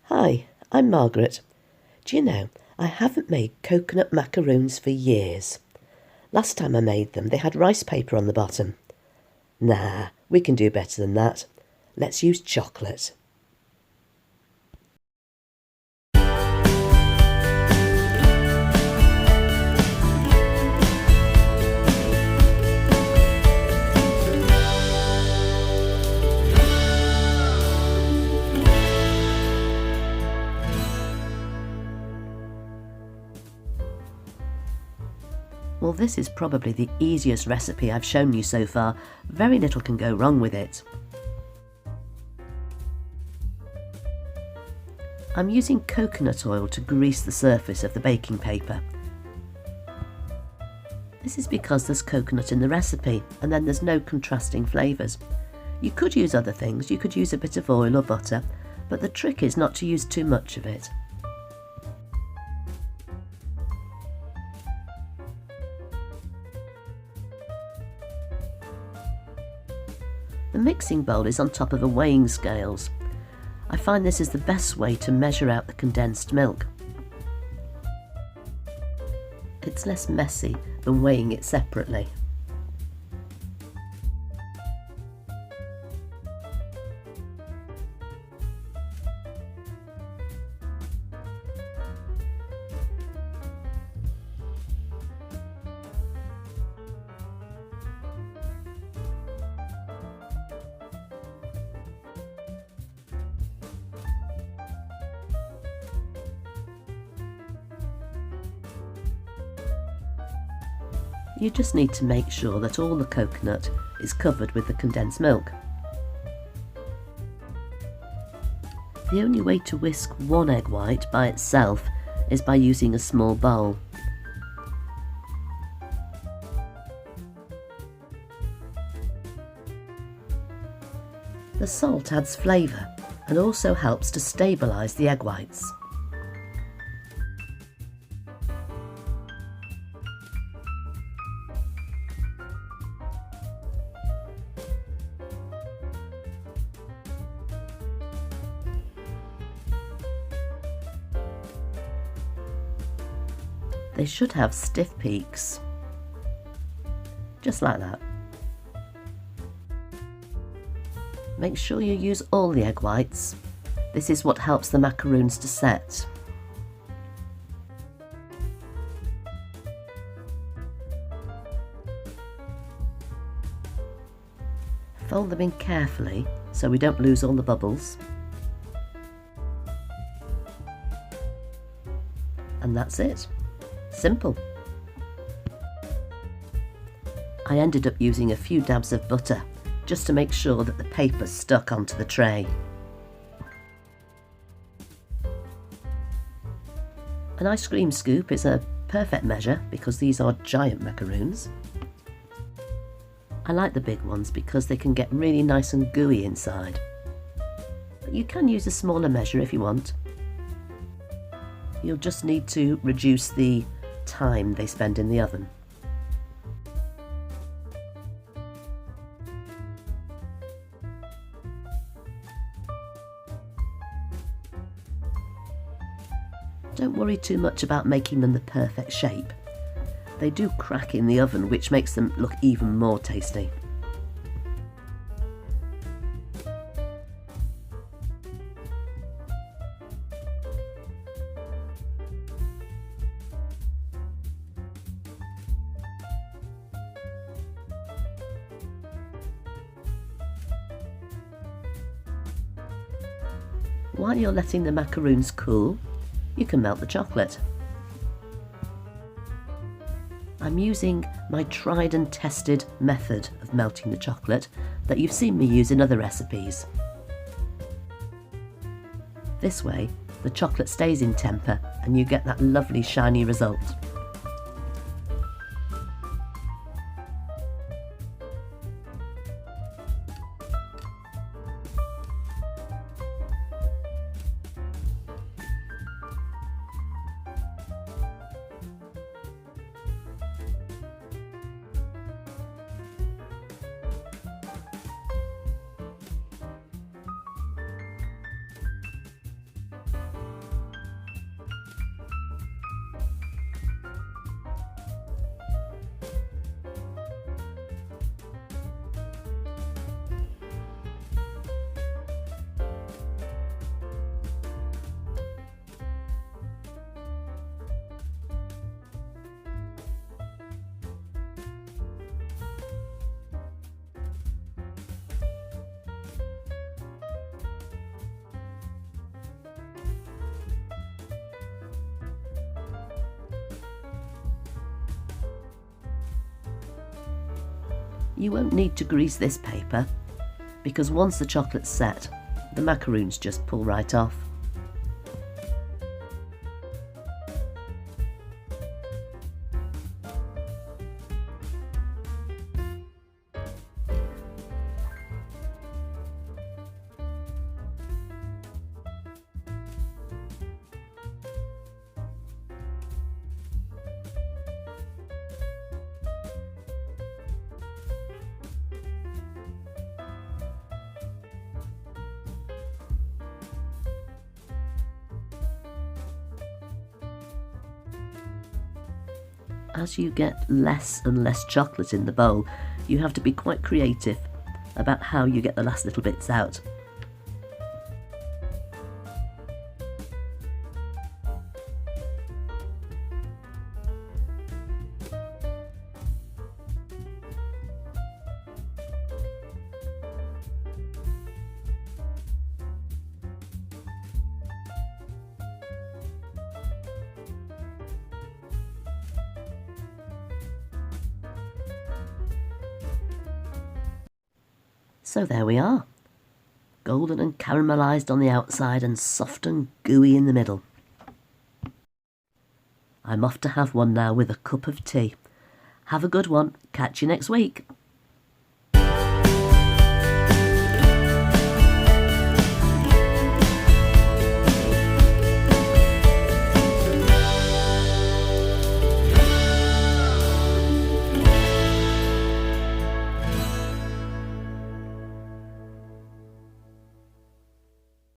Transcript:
Hi, I'm Margaret. Do you know, I haven't made coconut macaroons for years. Last time I made them, they had rice paper on the bottom. Nah, we can do better than that. Let's use chocolate. Well, this is probably the easiest recipe I've shown you so far. Very little can go wrong with it. I'm using coconut oil to grease the surface of the baking paper. This is because there's coconut in the recipe and then there's no contrasting flavours. You could use other things, you could use a bit of oil or butter, but the trick is not to use too much of it. The mixing bowl is on top of a weighing scales. I find this is the best way to measure out the condensed milk. It's less messy than weighing it separately. You just need to make sure that all the coconut is covered with the condensed milk. The only way to whisk one egg white by itself is by using a small bowl. The salt adds flavour and also helps to stabilise the egg whites. They should have stiff peaks, just like that. Make sure you use all the egg whites. This is what helps the macaroons to set. Fold them in carefully so we don't lose all the bubbles. And that's it. Simple. I ended up using a few dabs of butter just to make sure that the paper stuck onto the tray. An ice cream scoop is a perfect measure because these are giant macaroons. I like the big ones because they can get really nice and gooey inside. But you can use a smaller measure if you want. You'll just need to reduce the time they spend in the oven. Don't worry too much about making them the perfect shape. They do crack in the oven, which makes them look even more tasty. While you're letting the macaroons cool, you can melt the chocolate. I'm using my tried and tested method of melting the chocolate that you've seen me use in other recipes. This way, the chocolate stays in temper and you get that lovely shiny result. You won't need to grease this paper because once the chocolate's set, the macaroons just pull right off. As you get less and less chocolate in the bowl, you have to be quite creative about how you get the last little bits out. So there we are, golden and caramelised on the outside and soft and gooey in the middle. I'm off to have one now with a cup of tea. Have a good one. Catch you next week.